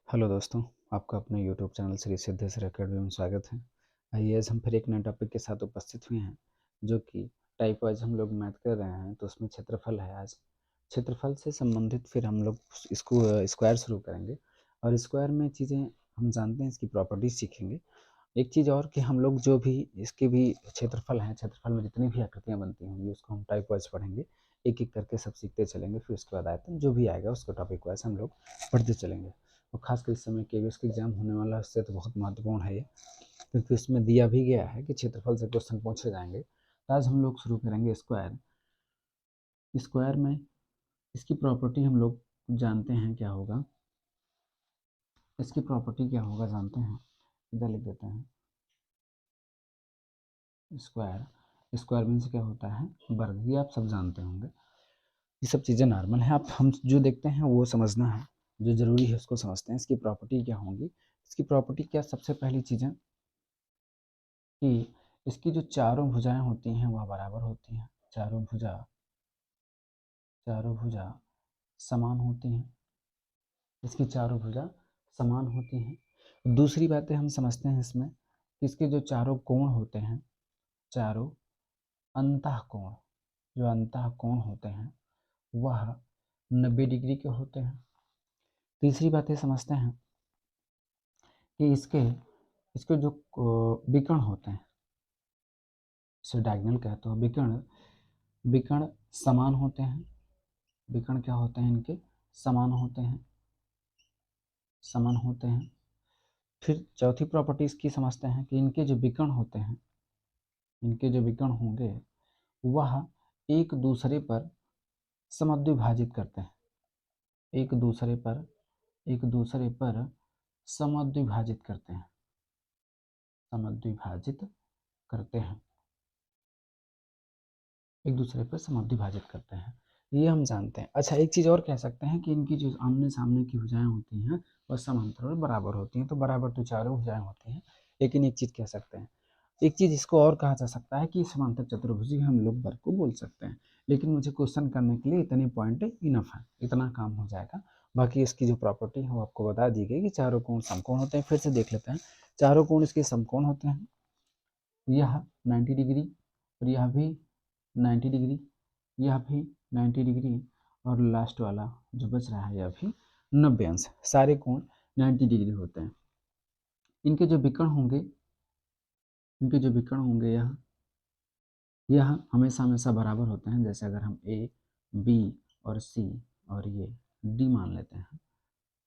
Hello दोस्तों, आपका अपने YouTube channel Shri Siddheshwar academy में स्वागत है। आइए आज हम फिर एक नए टॉपिक के साथ उपस्थित हुए हैं, जो कि टाइप वाइज हम लोग मैथ कर रहे हैं। तो उसमें क्षेत्रफल है। आज क्षेत्रफल से संबंधित फिर हम लोग इसको स्क्वायर शुरू करेंगे, और स्क्वायर में चीज़ें हम जानते हैं, इसकी प्रॉपर्टीज सीखेंगे। एक चीज़ और कि हम लोग जो भी इसके भी क्षेत्रफल हैं, क्षेत्रफल में जितनी भी आकृतियाँ बनती होंगी उसको हम टाइप वाइज पढ़ेंगे। एक एक करके सब सीखते चलेंगे, फिर उसके बाद आयतन जो भी आएगा उसको टॉपिक वाइज हम लोग पढ़ते चलेंगे। और खासकर इस समय केवीएस का एग्जाम होने वाला है, उससे तो बहुत महत्वपूर्ण है ये, क्योंकि उसमें दिया भी गया है कि क्षेत्रफल से क्वेश्चन पूछे जाएंगे। तो आज हम लोग शुरू करेंगे स्क्वायर। स्क्वायर में इसकी प्रॉपर्टी हम लोग जानते हैं क्या होगा। इसकी प्रॉपर्टी क्या होगा जानते हैं, इधर लिख देते हैं। स्क्वायर स्क्वायर मीन्स क्या होता है, वर्ग। ये आप सब जानते होंगे, ये सब चीज़ें नॉर्मल है। आप हम जो देखते हैं वो समझना है, जो ज़रूरी है उसको समझते हैं। इसकी प्रॉपर्टी क्या होंगी, इसकी प्रॉपर्टी क्या, सबसे पहली चीज़ें कि इसकी जो चारों भुजाएं होती हैं वह बराबर होती हैं। चारों भुजा समान होती हैं। इसकी चारों भुजा समान होती हैं। दूसरी बातें हम समझते हैं इसमें कि इसके जो चारों कोण होते हैं, चारों अंतः कोण, जो अंतः कोण होते हैं वह 90 डिग्री के होते हैं। तीसरी बातें समझते हैं कि इसके इसके जो विकर्ण होते हैं, इसे डायगोनल कहते हैं। विकर्ण विकर्ण समान होते हैं। विकर्ण क्या होते हैं, इनके समान होते हैं, समान होते हैं। फिर चौथी प्रॉपर्टी इसकी समझते हैं कि इनके जो विकर्ण होते हैं, इनके जो विकर्ण होंगे वह एक दूसरे पर समद्विभाजित करते हैं। एक दूसरे पर समद्विभाजित करते हैं, समद्विभाजित करते हैं, एक दूसरे पर समद्विभाजित करते हैं। ये हम जानते हैं। अच्छा, एक चीज़ और कह सकते हैं कि इनकी जो आमने सामने की भुजाएं होती हैं वह समांतर और बराबर होती हैं। तो बराबर तो चारों भुजाएं होती हैं, लेकिन एक चीज़ कह सकते हैं, एक चीज़ इसको और कहा जा सकता है कि समांतर चतुर्भुज हम लोग वर्ग को बोल सकते हैं। लेकिन मुझे क्वेश्चन करने के लिए इतने पॉइंट इनफ है, इतना काम हो जाएगा। बाकी इसकी जो प्रॉपर्टी है वो आपको बता दी गई कि चारों कोण समकोण होते हैं। फिर से देख लेते हैं। चारों कोण इसके समकोण होते हैं। यह 90 डिग्री और यह भी 90 डिग्री, यह भी 90 डिग्री, और लास्ट वाला जो बच रहा है यह भी 90 अंश। सारे कोण 90 डिग्री होते हैं। इनके जो विकर्ण होंगे, यह हमेशा हमेशा बराबर होते हैं। जैसे अगर हम ए, बी और सी और ये डी मान लेते हैं,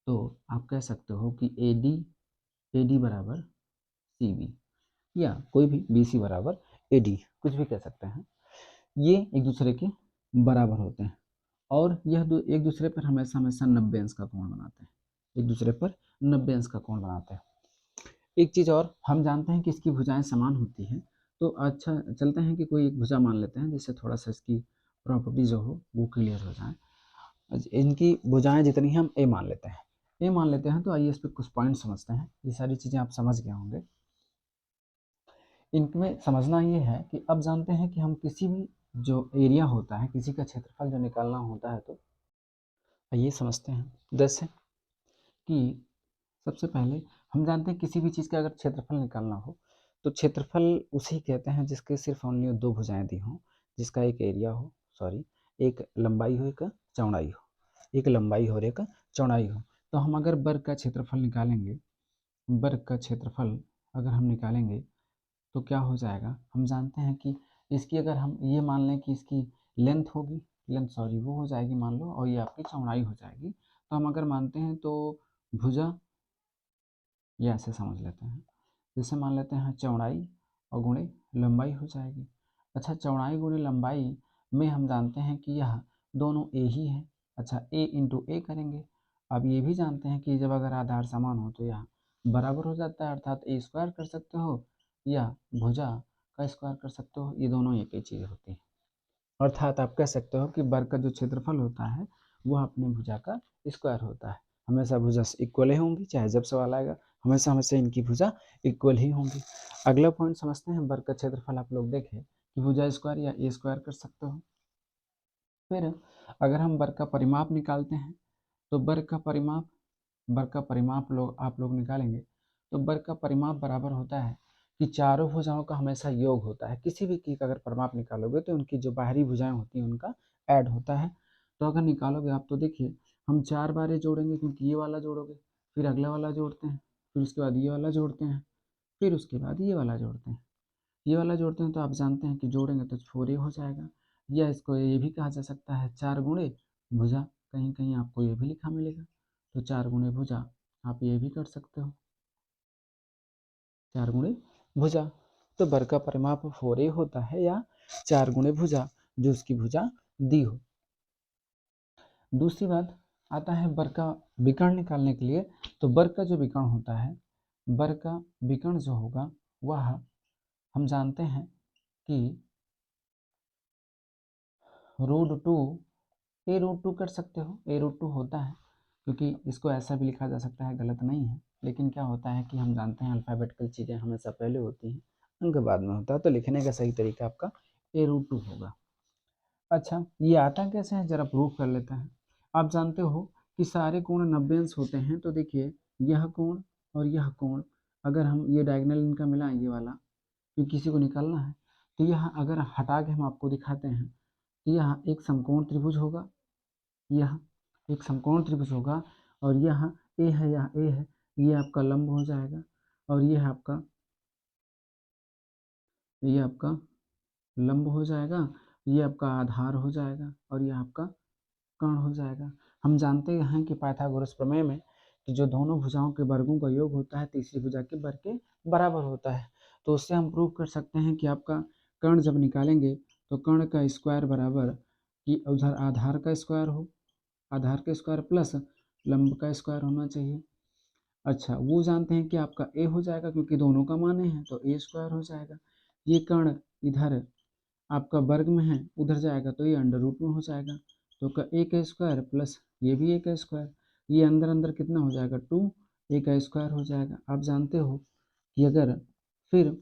तो आप कह सकते हो कि ए डी बराबर सी बी, या कोई भी बी सी बराबर ए डी, कुछ भी कह सकते हैं। ये एक दूसरे के बराबर होते हैं, और यह एक दूसरे पर हमेशा हमेशा 90 अंश का कोण बनाते हैं। एक दूसरे पर 90 अंश का कोण बनाते हैं। एक चीज़ और हम जानते हैं कि इसकी भुजाएं समान होती हैं। तो अच्छा, चलते हैं कि कोई एक भुजा मान लेते हैं, जिससे थोड़ा सा इसकी प्रॉपर्टी जो हो वो क्लियर हो जाए। इनकी भुजाएं जितनी हम ए मान लेते हैं, तो आइए इस पर कुछ पॉइंट समझते हैं। ये सारी चीज़ें आप समझ गए होंगे। इनमें समझना ये है कि अब जानते हैं कि हम किसी भी जो एरिया होता है, किसी का क्षेत्रफल जो निकालना होता है, तो आइए समझते हैं। जैसे कि सबसे पहले हम जानते हैं किसी भी चीज़ का अगर क्षेत्रफल निकालना हो तो क्षेत्रफल उसे कहते हैं जिसके सिर्फ ओनली दो भुजाएं दी हों, जिसका एक एरिया हो, सॉरी, एक लंबाई हो, एक चौड़ाई हो, एक लंबाई हो और एक चौड़ाई हो। तो हम अगर वर्ग का क्षेत्रफल निकालेंगे, वर्ग का क्षेत्रफल अगर हम निकालेंगे तो क्या हो जाएगा, हम जानते हैं कि इसकी अगर हम ये मान लें कि इसकी लेंथ होगी, वो हो जाएगी मान लो, और ये आपकी चौड़ाई हो जाएगी। तो हम अगर मानते हैं तो भुजा, ये ऐसे समझ लेते हैं, जैसे मान लेते हैं चौड़ाई और गुणे लंबाई हो जाएगी। अच्छा, चौड़ाई गुणे लंबाई में हम जानते हैं कि यह दोनों ए ही है। अच्छा, ए इंटू ए करेंगे। अब ये भी जानते हैं कि जब अगर आधार समान हो तो यह बराबर हो जाता है, अर्थात ए स्क्वायर कर सकते हो या भुजा का स्क्वायर कर सकते हो, ये दोनों एक ही चीज़ होती है। अर्थात आप कह सकते हो कि वर्ग का जो क्षेत्रफल होता है वह अपनी भुजा का स्क्वायर होता है। हमेशा भुजा इक्वल ही होंगी, चाहे जब सवाल आएगा हमेशा हमेशा इनकी भुजा इक्वल ही होंगी। अगला पॉइंट समझते हैं। वर्ग का क्षेत्रफल आप लोग देखें कि भुजा स्क्वायर या ए स्क्वायर कर सकते हो। फिर अगर हम वर्ग का परिमाप निकालते हैं तो वर्ग का परिमाप वर्ग का परिमाप आप लोग निकालेंगे तो वर्ग का परिमाप बराबर होता है कि चारों भुजाओं का हमेशा योग होता है। किसी भी की का अगर परिमाप निकालोगे तो उनकी जो बाहरी भुजाएं होती हैं उनका ऐड होता है। तो अगर निकालोगे आप तो देखिए हम 4 बार ये जोड़ेंगे क्योंकि ये वाला जोड़ोगे, फिर अगला वाला जोड़ते हैं, फिर उसके बाद ये वाला जोड़ते हैं, फिर उसके बाद ये वाला जोड़ते हैं। ये वाला जोड़ते हैं तो आप जानते हैं कि जोड़ेंगे तो 4 हो जाएगा, या इसको ये भी कहा जा सकता है 4 गुणे भुजा, कहीं कहीं आपको ये भी लिखा मिलेगा। तो 4 गुणे भुजा आप ये भी कर सकते हो, 4 गुणे भुजा। तो वर्ग का परिमाप 4a होता है या 4 गुणे भुजा, जो उसकी भुजा दी हो। दूसरी बात आता है वर्ग का विकर्ण निकालने के लिए। तो वर्ग का जो विकर्ण होता है, वर्ग का विकर्ण जो होगा वह हम जानते हैं कि √2 a√2 कर सकते हो, a√2 होता है, क्योंकि इसको ऐसा भी लिखा जा सकता है, गलत नहीं है। लेकिन क्या होता है कि हम जानते हैं अल्फ़ाबेटिकल चीज़ें हमेशा पहले होती हैं, अंक बाद में होता है, तो लिखने का सही तरीका आपका a√2 होगा। अच्छा, ये आता कैसे है जरा प्रूफ कर लेते हैं। आप जानते हो कि सारे कोण 90 अंश होते हैं। तो देखिए यह कोण और यह कोण, अगर हम ये डायगोनल इनका मिलाएं, ये वाला, क्योंकि किसी को निकालना है, तो यह अगर हटा के हम आपको दिखाते हैं तो यह एक समकोण त्रिभुज होगा, यह एक समकोण त्रिभुज होगा, और यह ए है, यह ए है, ये आपका लंब हो जाएगा, और ये आपका लंब हो जाएगा, ये आपका आधार हो जाएगा, और ये आपका कर्ण हो जाएगा। हम जानते हैं कि पाइथागोरस प्रमेय में कि जो दोनों भुजाओं के वर्गों का योग होता है तीसरी भुजा के वर्ग के बराबर होता है। तो उससे हम प्रूव कर सकते हैं कि आपका कर्ण जब निकालेंगे तो कर्ण का स्क्वायर बराबर कि उधर आधार का स्क्वायर हो, आधार का स्क्वायर प्लस लंब का स्क्वायर होना चाहिए। अच्छा, वो जानते हैं कि आपका ए हो जाएगा क्योंकि दोनों का मान है, तो ए स्क्वायर हो जाएगा। ये कर्ण इधर आपका वर्ग में है, उधर जाएगा तो ये √2 में हो जाएगा। तो का ए का स्क्वायर प्लस ये भी ए का स्क्वायर, ये अंदर अंदर कितना हो जाएगा 2, ए का स्क्वायर हो जाएगा। आप जानते हो कि अगर फिर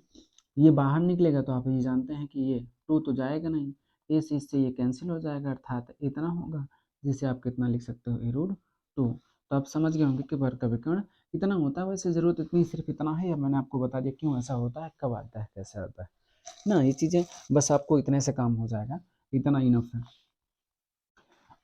ये बाहर निकलेगा तो आप ये जानते हैं कि ये 2 तो जाएगा नहीं, ए से इससे ये कैंसिल हो जाएगा, अर्थात इतना होगा, जिसे आप कितना लिख सकते हो a√2। तो आप समझ गए होंगे कि वर्ग का विकर्ण इतना होता है। वैसे ज़रूरत इतनी सिर्फ इतना है, या मैंने आपको बता दिया क्यों ऐसा होता है, कब आता है, कैसे आता है ना, ये चीज़ें बस आपको इतने से काम हो जाएगा, इतना इनफ है।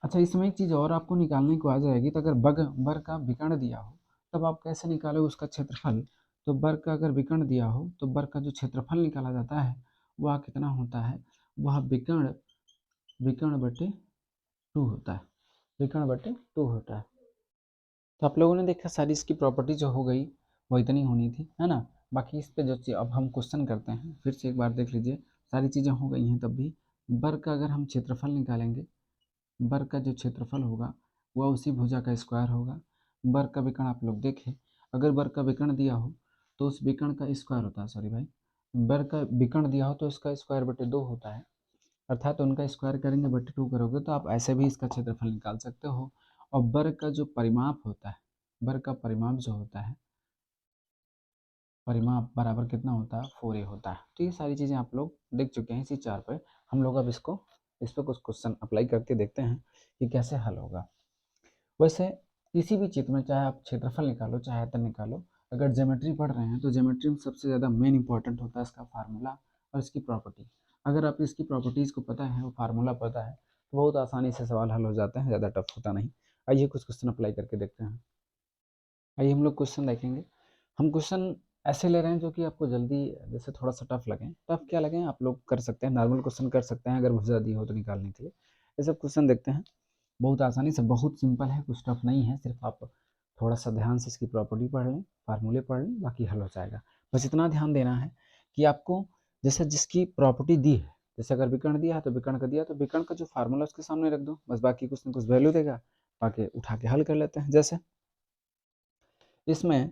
अच्छा, इसमें एक चीज़ और आपको निकालने को आ जाएगी। तो अगर वर्ग का विकर्ण दिया हो तब आप कैसे निकालोगे उसका क्षेत्रफल। तो वर्ग का अगर विकर्ण दिया हो तो वर्ग का जो क्षेत्रफल निकाला जाता है वह कितना होता है, वह विकर्ण विकर्ण बटे 2 होता है, विकर्ण बटे 2 होता है। तो आप लोगों ने देखा सारी इसकी प्रॉपर्टी जो हो गई वो इतनी होनी थी, है ना। बाकी इस पे जो चीज़ अब हम क्वेश्चन करते हैं, फिर से एक बार देख लीजिए, सारी चीज़ें हो गई हैं। तब भी वर्ग का अगर हम क्षेत्रफल निकालेंगे, वर्ग का जो क्षेत्रफल होगा वह उसी भुजा का स्क्वायर होगा। वर्ग का विकर्ण आप लोग देखें, अगर वर्ग का विकर्ण दिया हो तो उस विकर्ण का स्क्वायर होता है, सॉरी भाई, वर्ग का विकर्ण दिया हो तो इसका स्क्वायर बटे 2 होता है, अर्थात उनका स्क्वायर करेंगे बटे 2 करोगे तो आप ऐसे भी इसका क्षेत्रफल निकाल सकते हो। और वर्ग का जो परिमाप होता है, वर्ग का परिमाप जो होता है, परिमाप बराबर कितना होता है, 4a होता है। तो ये सारी चीज़ें आप लोग देख चुके हैं इसी चार पे। हम लोग अब इस पर कुछ क्वेश्चन अप्लाई करके देखते हैं कि कैसे हल होगा। वैसे किसी भी चित्र में चाहे आप क्षेत्रफल निकालो चाहे आयतन निकालो, अगर ज्योमेट्री पढ़ रहे हैं तो ज्योमेट्री में सबसे ज़्यादा मेन इंपॉर्टेंट होता है इसका फार्मूला और इसकी प्रॉपर्टी। अगर आप इसकी प्रॉपर्टीज़ को पता है, वो फार्मूला पता है, तो बहुत आसानी से सवाल हल हो जाते हैं, ज़्यादा टफ होता नहीं। आइए कुछ क्वेश्चन अप्लाई करके देखते हैं। आइए हम लोग क्वेश्चन देखेंगे। हम क्वेश्चन ऐसे ले रहे हैं जो कि आपको जल्दी, जैसे थोड़ा सा टफ लगे, टफ क्या लगे आप लोग कर सकते हैं, नॉर्मल क्वेश्चन कर सकते हैं अगर भुजा दी हो तो निकालने के लिए। ये सब क्वेश्चन देखते हैं, बहुत आसानी से, बहुत सिंपल है, कुछ टफ नहीं है। सिर्फ आप थोड़ा सा ध्यान से इसकी प्रॉपर्टी पढ़ लें, फार्मूले पढ़ लें, बाकी हल हो जाएगा। बस इतना ध्यान देना है कि आपको जैसे जिसकी प्रॉपर्टी दी है, जैसे अगर विकर्ण दिया है तो विकर्ण का दिया तो विकर्ण का जो फार्मूला उसके सामने रख दो, बस बाकी कुछ ना कुछ वैल्यू देगा, बाकी उठा के हल कर लेते हैं। जैसे इसमें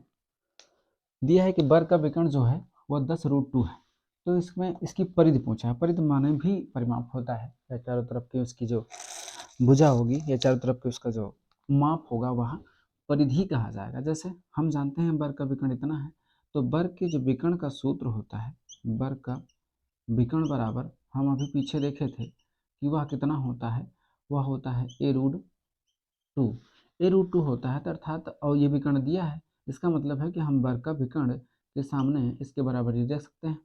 दिया है कि वर्ग का विकर्ण जो है वह 10√2 है, तो इसमें इसकी परिधि पूछा है। परिधि माने भी परिमाप होता है, या चारों तरफ की उसकी जो भुजा होगी या चारों तरफ के उसका जो माप होगा वह परिधि कहा जाएगा। जैसे हम जानते हैं वर्ग का विकर्ण इतना है, तो वर्ग के जो विकर्ण का सूत्र होता है, वर्ग का विकर्ण बराबर, हम अभी पीछे देखे थे कि वह कितना होता है, वह होता है a√2। A√2 होता है, तो अर्थात और ये विकर्ण दिया है, इसका मतलब है कि हम वर्ग का विकर्ण के सामने इसके बराबर ही रख सकते हैं।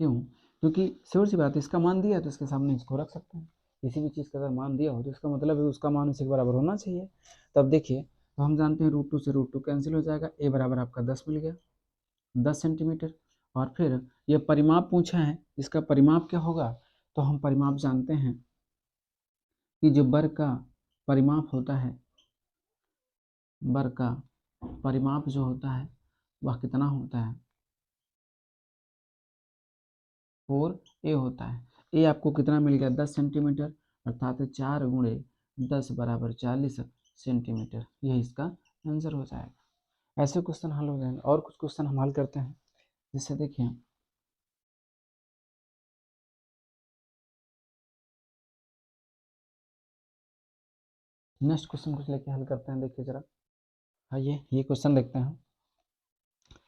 क्यों? क्योंकि सिंपल सी बात है, इसका मान दिया है तो इसके सामने इसको रख सकते हैं। किसी भी चीज़ का अगर मान दिया हो तो इसका मतलब है उसका मान इसी के बराबर होना चाहिए। तो अब देखिए, तो हम जानते हैं √2 से √2 कैंसिल हो जाएगा, a बराबर आपका 10 मिल गया, 10 सेंटीमीटर। और फिर ये परिमाप पूछा है, इसका परिमाप क्या होगा? तो हम परिमाप जानते हैं कि जो वर्ग का परिमाप होता है, वर्ग का परिमाप जो होता है वह कितना होता है? 4a होता है। ए आपको कितना मिल गया? 10 सेंटीमीटर, अर्थात 4 गुणे 10 बराबर 40 सेंटीमीटर। यही इसका आंसर हो जाएगा। ऐसे क्वेश्चन हल हो जाएंगे। और कुछ क्वेश्चन हम हल करते हैं, जिससे देखिए नेक्स्ट क्वेश्चन कुछ लेके हल करते हैं। देखिए जरा, आइए ये क्वेश्चन देखते हैं।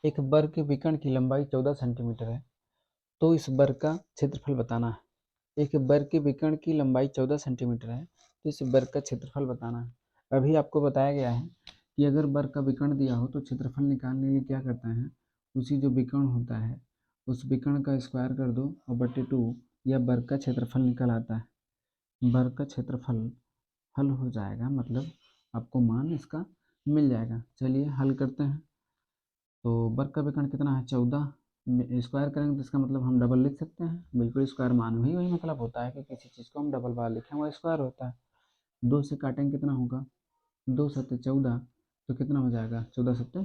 एक वर्ग के विकर्ण की लंबाई 14 सेंटीमीटर है, तो इस वर्ग का क्षेत्रफल बताना है। एक वर्ग के विकर्ण की लंबाई 14 सेंटीमीटर है, तो इस वर्ग का क्षेत्रफल बताना है। अभी आपको बताया गया है कि अगर वर्ग का विकर्ण दिया हो तो क्षेत्रफल निकालने के लिए क्या करते हैं, उसी जो विकर्ण होता है उस विकर्ण का स्क्वायर कर दो और बटे 2, या वर्ग का क्षेत्रफल निकल आता है। वर्ग का क्षेत्रफल हल हो जाएगा, मतलब आपको मान इसका मिल जाएगा। चलिए हल करते हैं। तो वर्ग का विकर्ण कितना है? 14। स्क्वायर करेंगे तो इसका मतलब हम डबल लिख सकते हैं। बिल्कुल स्क्वायर मान ही वही मतलब होता है कि किसी चीज़ को हम डबल बार लिखें वह स्क्वायर होता है। 2 से काटेंगे कितना होगा? 2 सत्ते 14, तो कितना हो जाएगा? 14 सत्ते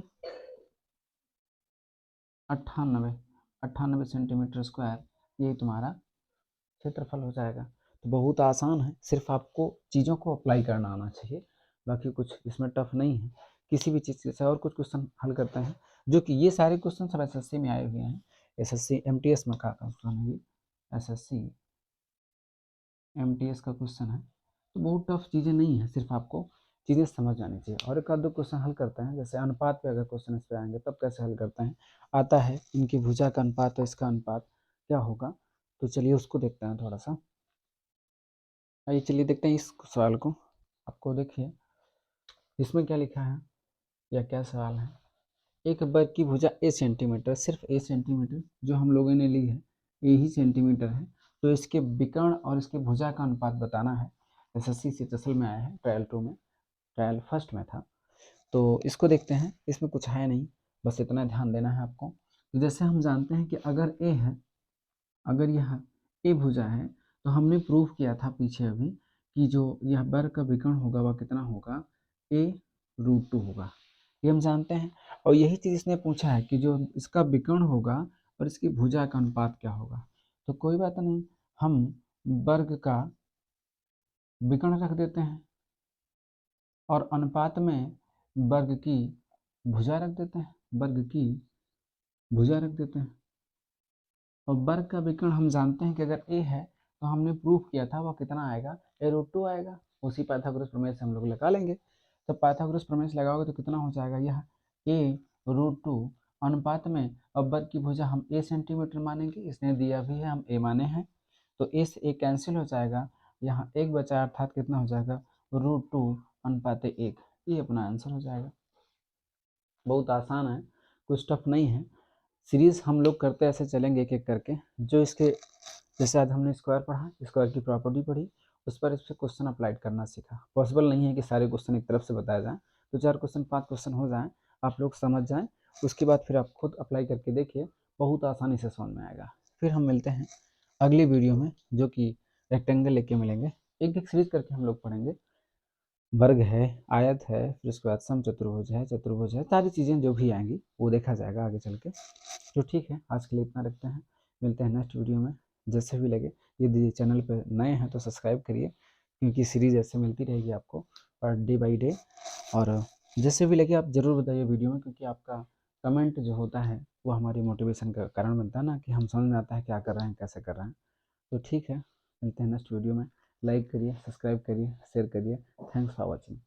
98, 98 सेंटीमीटर स्क्वायर। यही तुम्हारा क्षेत्रफल हो जाएगा। तो बहुत आसान है, सिर्फ आपको चीज़ों को अप्लाई करना आना चाहिए, बाकी कुछ इसमें टफ नहीं है। किसी भी चीज़ से और कुछ क्वेश्चन हल करते हैं, जो कि ये सारे क्वेश्चन सब एसएससी में आए हुए हैं। एसएससी एमटीएस में का क्वेश्चन है ये, एसएससी एमटीएस का क्वेश्चन है। तो बहुत टफ चीज़ें नहीं है, सिर्फ आपको चीज़ें समझ आनी चाहिए। और एक आध दो क्वेश्चन हल करते हैं, जैसे अनुपात पे अगर क्वेश्चन इस पे आएंगे तब कैसे हल करते हैं। आता है इनकी भुजा का अनुपात और इसका अनुपात क्या होगा, तो चलिए उसको देखते हैं थोड़ा सा। आइए चलिए देखते हैं इस सवाल को। आपको देखिए इसमें क्या लिखा है या क्या सवाल है। एक वर्ग की भुजा ए सेंटीमीटर, सिर्फ ए सेंटीमीटर जो हम लोगों ने ली है, ए ही सेंटीमीटर है, तो इसके विकर्ण और इसके भुजा का अनुपात बताना है। एसएससी से टसल में आया है, ट्रायल 2 में, ट्रायल फर्स्ट में था। तो इसको देखते हैं। इसमें कुछ है नहीं, बस इतना ध्यान देना है आपको। तो जैसे हम जानते हैं कि अगर ए है, अगर यह ए भुजा है, तो हमने प्रूफ किया था पीछे अभी कि जो यह वर्ग का विकर्ण होगा वह कितना होगा? A√2 होगा। ये हम जानते हैं। और यही चीज़ इसने पूछा है कि जो इसका विकर्ण होगा और इसकी भुजा का अनुपात क्या होगा। तो कोई बात नहीं, हम वर्ग का विकर्ण रख देते हैं और अनुपात में वर्ग की भुजा रख देते हैं, वर्ग की भुजा रख देते हैं। और वर्ग का विकर्ण हम जानते हैं कि अगर ए है, तो हमने प्रूफ किया था वह कितना आएगा? A√2 आएगा। उसी पाइथागोरस प्रमेय से हम लोग लगा लेंगे। तो पाइथागोरस प्रमेय से लगाओगे तो कितना हो जाएगा? यह A√2 अनुपात में, अब वर्ग की भुजा हम a सेंटीमीटर मानेंगे, इसने दिया भी है, हम a माने हैं, तो a से a कैंसिल हो जाएगा, यहाँ एक बचा, अर्थात कितना हो जाएगा? √2 अनुपात 1। ये अपना आंसर हो जाएगा। बहुत आसान है, कुछ टफ नहीं है। सीरीज हम लोग करते ऐसे चलेंगे एक एक करके। जो इसके जैसे आज हमने स्क्वायर पढ़ा, स्क्वायर की प्रॉपर्टी पढ़ी, उस पर इस पर क्वेश्चन अप्लाई करना सीखा। पॉसिबल नहीं है कि सारे क्वेश्चन एक तरफ से बताए जाएँ, तो 4 क्वेश्चन 5 क्वेश्चन हो जाएँ, आप लोग समझ जाएँ, उसके बाद फिर आप खुद अप्लाई करके देखिए, बहुत आसानी से समझ में आएगा। फिर हम मिलते हैं अगली वीडियो में, जो कि रेक्टेंगल लेके मिलेंगे। एक एक सीरीज करके हम लोग पढ़ेंगे। वर्ग है, आयत है, फिर उसके बाद समचतुर्भुज है, चतुर्भुज है, सारी चीज़ें जो भी आएंगी वो देखा जाएगा आगे चल के। तो ठीक है, आज के लिए इतना रखते हैं, मिलते हैं नेक्स्ट वीडियो में। जैसे भी लगे, यदि चैनल पर नए हैं तो सब्सक्राइब करिए, क्योंकि सीरीज ऐसे मिलती रहेगी आपको और डे बाई डे। और जैसे भी लगे आप ज़रूर बताइए वीडियो में, क्योंकि आपका कमेंट जो होता है वो हमारी मोटिवेशन का कारण बनता है ना, कि हम समझ में आता है क्या कर रहे हैं, कैसे कर रहे हैं। तो ठीक है, मिलते हैं नेक्स्ट वीडियो में। लाइक करिए, सब्सक्राइब करिए, शेयर करिए। Thanks for watching.